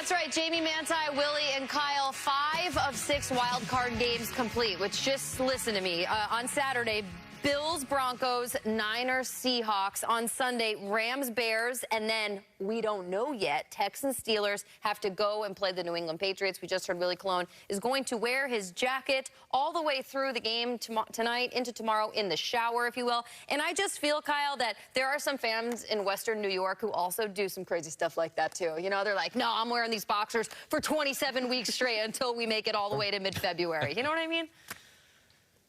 That's right, Jamie, Manti, Willie, and Kyle, 5 of 6 wild card games complete, which, just listen to me, on Saturday, Bills, Broncos, Niners, Seahawks. On Sunday, Rams, Bears, and then, we don't know yet, Texans, Steelers have to go and play the New England Patriots. We just heard Willie Colon is going to wear his jacket all the way through the game tonight into tomorrow in the shower, if you will. And I just feel, Kyle, that there are some fans in Western New York who also do some crazy stuff like that, too. You know, they're like, no, I'm wearing these boxers for 27 weeks straight until we make it all the way to mid-February. You know what I mean?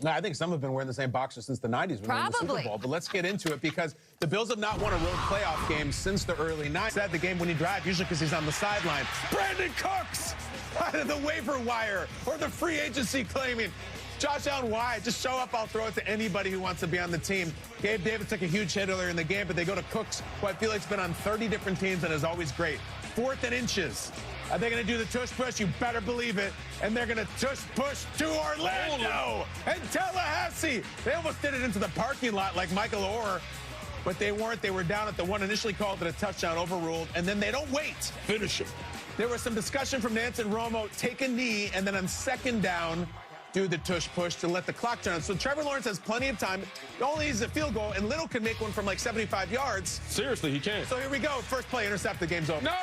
No, I think some have been wearing the same boxers since the 90s when they were in the Super Bowl. But let's get into it because the Bills have not won a road playoff game since the early 90s. Said the game-winning drive, usually because he's on the sideline. Brandon Cooks out of the waiver wire or the free agency claiming. Josh Allen, why? Just show up, I'll throw it to anybody who wants to be on the team. Gabe Davis took a huge hit earlier in the game, but they go to Cooks, who I feel like's been on 30 different teams and is always great. 4th and inches. Are they going to do the tush-push? You better believe it. And they're going to tush-push to Orlando and Tallahassee. They almost did it into the parking lot like Michael Orr, but they weren't. They were down at the one, initially called it a touchdown, overruled, and then they don't wait. Finish him. There was some discussion from Nance and Romo, take a knee, and then on 2nd down, do the tush-push to let the clock turn on. So Trevor Lawrence has plenty of time. He only needs a field goal, and Little can make one from like 75 yards. Seriously, he can. So here we go. First play, intercept, the game's over. No!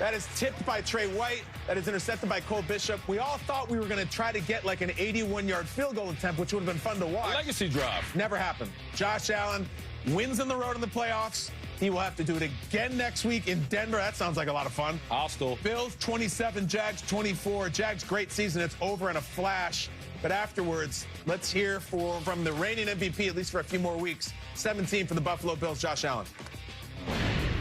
That is tipped by Trey White. That is intercepted by Cole Bishop. We all thought we were going to try to get like an 81-yard field goal attempt, which would have been fun to watch. Legacy drive. Never happened. Josh Allen wins on the road in the playoffs. He will have to do it again next week in Denver. That sounds like a lot of fun. Hostile. Bills 27, Jags 24. Jags, great season. It's over in a flash. But afterwards, let's hear from the reigning MVP, at least for a few more weeks. 17 for the Buffalo Bills, Josh Allen.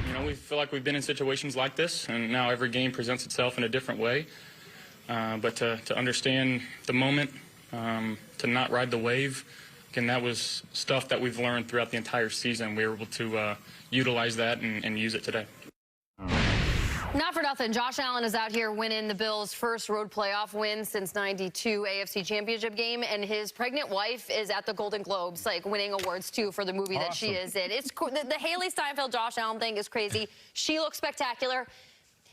You know, we feel like we've been in situations like this, and now every game presents itself in a different way. But to understand the moment, to not ride the wave, again, that was stuff that we've learned throughout the entire season. We were able to utilize that and use it today. Not for nothing, Josh Allen is out here winning the Bills' first road playoff win since '92 AFC Championship game, and his pregnant wife is at the Golden Globes, like winning awards too for the movie that she is in. It's the Haley Steinfeld Josh Allen thing is crazy. She looks spectacular.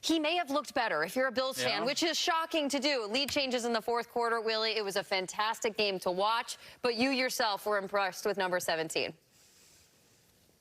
He may have looked better if you're a Bills fan, which is shocking to do. Lead changes in the 4th quarter, Willie. It was a fantastic game to watch, but you yourself were impressed with number 17.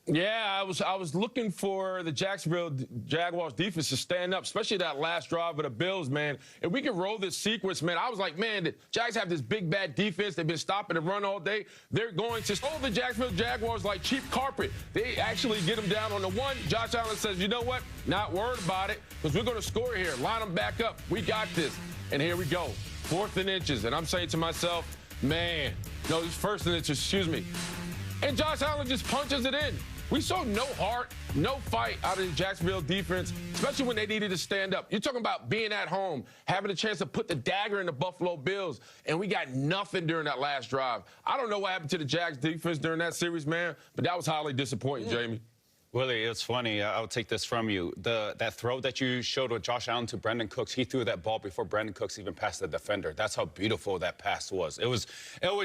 Yeah, I was looking for the Jacksonville Jaguars defense to stand up, especially that last drive of the Bills, man. If we can roll this sequence, man, I was like, man, the Jags have this big, bad defense. They've been stopping the run all day. They're going to hold the Jacksonville Jaguars like cheap carpet. They actually get them down on the 1. Josh Allen says, you know what? Not worried about it because we're going to score here. Line them back up. We got this. And here we go. 4th and inches. And I'm saying to myself, man, no, this 1st and inches, excuse me. And Josh Allen just punches it in. We saw no heart, no fight out of the Jacksonville defense, especially when they needed to stand up. You're talking about being at home, having a chance to put the dagger in the Buffalo Bills, and we got nothing during that last drive. I don't know what happened to the Jags defense during that series, man, but that was highly disappointing, Jamie. Willie, it's funny. I'll take this from you. That throw that you showed with Josh Allen to Brandon Cooks, he threw that ball before Brandon Cooks even passed the defender. That's how beautiful that pass was. It was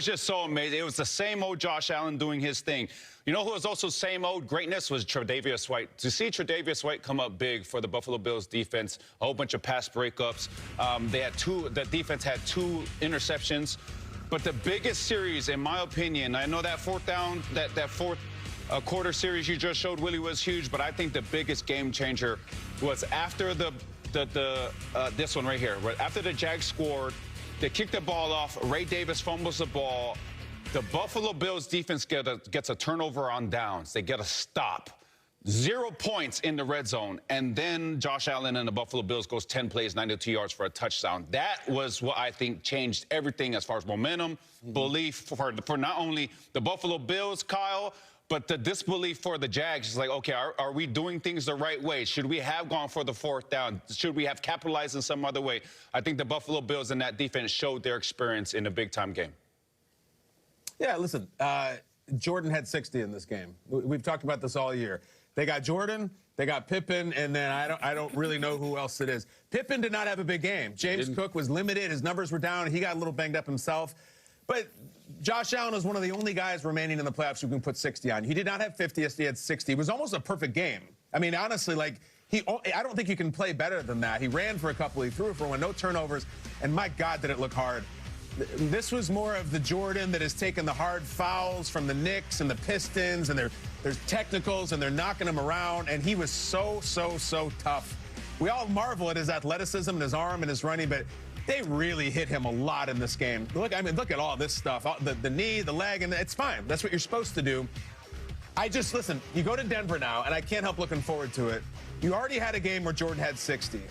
just so amazing. It was the same old Josh Allen doing his thing. You know who was also same old greatness was Tre'Davious White. To see Tre'Davious White come up big for the Buffalo Bills defense, a whole bunch of pass breakups. The defense had 2 interceptions. But the biggest series, in my opinion, I know that 4th down, that 4th quarter series you just showed, Willie, was huge, but I think the biggest game changer was after this one right here. After the Jags scored, they kicked the ball off. Ray Davis fumbles the ball. The Buffalo Bills defense gets a turnover on downs. They get a stop. 0 points in the red zone, and then Josh Allen and the Buffalo Bills goes 10 plays, 92 yards for a touchdown. That was what I think changed everything as far as momentum, belief for not only the Buffalo Bills, Kyle, but the disbelief for the Jags is like, okay, are we doing things the right way? Should we have gone for the 4th down? Should we have capitalized in some other way? I think the Buffalo Bills and that defense showed their experience in a big-time game. Yeah, listen, Jordan had 60 in this game. We've talked about this all year. They got Jordan, they got Pippen, and then I don't really know who else it is. Pippen did not have a big game. James Cook was limited. His numbers were down. He got a little banged up himself. But Josh Allen is one of the only guys remaining in the playoffs who can put 60 on. He did not have 50, he had 60. It was almost a perfect game. I mean, honestly, like, I don't think you can play better than that. He ran for a couple, he threw for one, no turnovers, and my God, did it look hard. This was more of the Jordan that has taken the hard fouls from the Knicks and the Pistons, and there's technicals, and they're knocking him around, and he was so tough. We all marvel at his athleticism and his arm and his running, but they really hit him a lot in this game. Look at all this stuff, the knee, the leg, and it's fine. That's what you're supposed to do. Listen, you go to Denver now, and I can't help looking forward to it. You already had a game where Jordan had 60.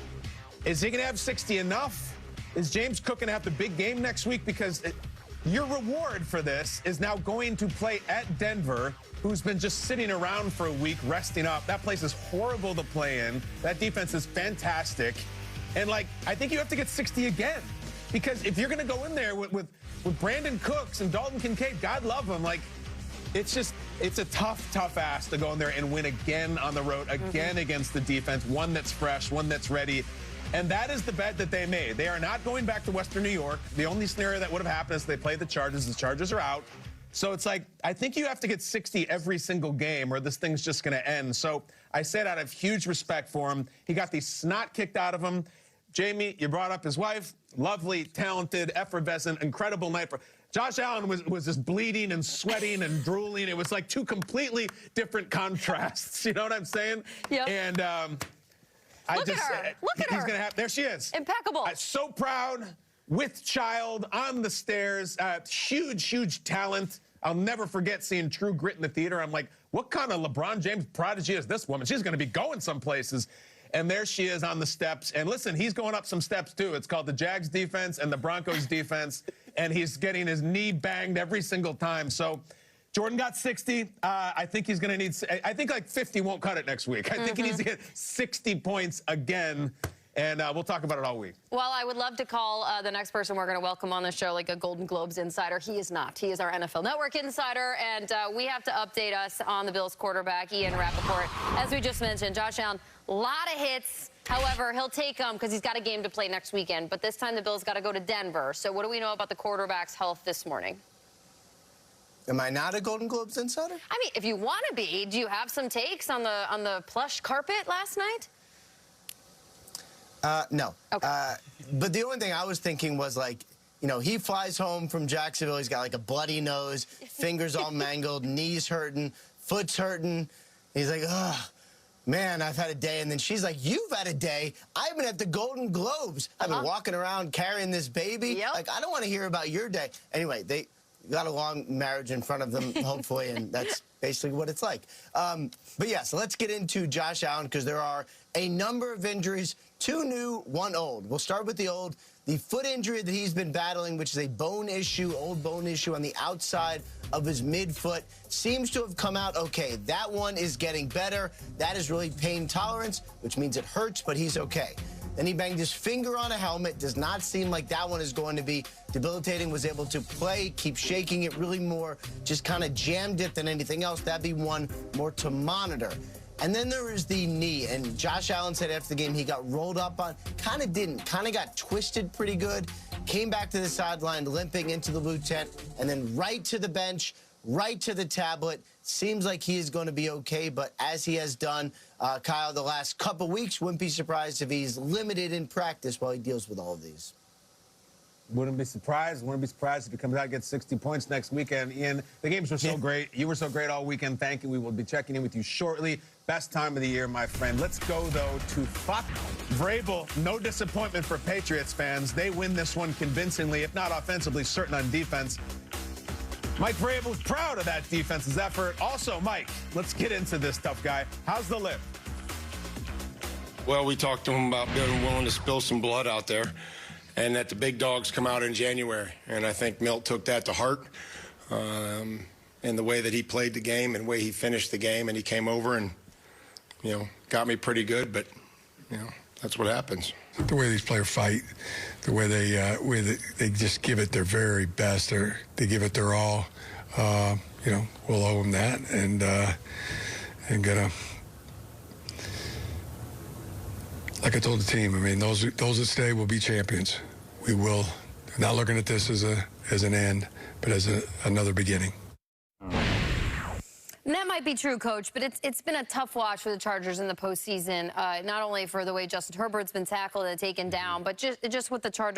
Is he going to have 60 enough? Is James Cook going to have the big game next week? Because your reward for this is now going to play at Denver, who's been just sitting around for a week, resting up. That place is horrible to play in. That defense is fantastic. And, I think you have to get 60 again. Because if you're going to go in there with Brandon Cooks and Dalton Kincaid, God love them, it's a tough ask to go in there and win again on the road, again against the defense, one that's fresh, one that's ready. And that is the bet that they made. They are not going back to Western New York. The only scenario that would have happened is they played the Chargers. The Chargers are out. So it's I think you have to get 60 every single game or this thing's just going to end. So I said out of huge respect for him. He got the snot kicked out of him. Jamie, you brought up his wife. Lovely, talented, effervescent, incredible night for Josh Allen was just bleeding and sweating and drooling. It was two completely different contrasts. You know what I'm saying? Yeah. And Look at her. Look at her. There she is. Impeccable. So proud, with child, on the stairs. Huge talent. I'll never forget seeing True Grit in the theater. I'm like, what kind of LeBron James prodigy is this woman? She's going to be going some places. And there she is on the steps. And listen, he's going up some steps, too. It's called the Jags defense and the Broncos defense. And he's getting his knee banged every single time. So Jordan got 60. I think he's going to need – I think 50 won't cut it next week. I think he needs to get 60 points again. And we'll talk about it all week. Well, I would love to call the next person we're going to welcome on the show a Golden Globes insider. He is not. He is our NFL Network insider. And we have to update us on the Bills quarterback, Ian Rappaport. As we just mentioned, Josh Allen, a lot of hits. However, he'll take them because he's got a game to play next weekend. But this time the Bills got to go to Denver. So what do we know about the quarterback's health this morning? Am I not a Golden Globes insider? I mean, if you want to be, do you have some takes on the plush carpet last night? No. Okay. But the only thing I was thinking was he flies home from Jacksonville. He's got a bloody nose, fingers all mangled, knees hurting, foot's hurting. He's like, oh, man, I've had a day. And then she's like, you've had a day. I've been at the Golden Globes. I've been walking around carrying this baby. Yep. I don't want to hear about your day. Anyway, they got a long marriage in front of them, hopefully, and that's basically what it's like. But yeah, so let's get into Josh Allen because there are a number of injuries, 2 new, 1 old. We'll start with the old. The foot injury that he's been battling, which is a bone issue, old bone issue on the outside of his midfoot, seems to have come out okay. That one is getting better. That is really pain tolerance, which means it hurts, but he's okay. Then he banged his finger on a helmet. Does not seem like that one is going to be debilitating. Was able to play, keep shaking it really more, just kind of jammed it than anything else. That'd be one more to monitor. And then there is the knee. And Josh Allen said after the game he got rolled up on, kind of got twisted pretty good, came back to the sideline, limping into the blue tent, and then right to the bench, right to the tablet. Seems like he is going to be okay, but as he has done, Kyle, the last couple weeks, wouldn't be surprised if he's limited in practice while he deals with all of these. Wouldn't be surprised. Wouldn't be surprised if he comes out and gets 60 points next weekend. Ian, the games were so great. You were so great all weekend. Thank you. We will be checking in with you shortly. Best time of the year, my friend. Let's go, though, to fuck Vrabel. No disappointment for Patriots fans. They win this one convincingly, if not offensively, certain on defense. Mike Vrabel's proud of that defense's effort. Also, Mike, let's get into this, tough guy. How's the lip? Well, we talked to him about being willing to spill some blood out there and that the big dogs come out in January. And I think Milt took that to heart and the way that he played the game and the way he finished the game. And he came over and, got me pretty good. But, that's what happens. The way these players fight, the way they just give it their very best, they give it their all. We'll owe them that and get a. Like I told the team, I mean, those that stay will be champions. We will. Not looking at this as an end, but as another beginning. And that might might be true, Coach, but it's been a tough watch for the Chargers in the postseason, not only for the way Justin Herbert's been tackled and taken down, but just with the Chargers.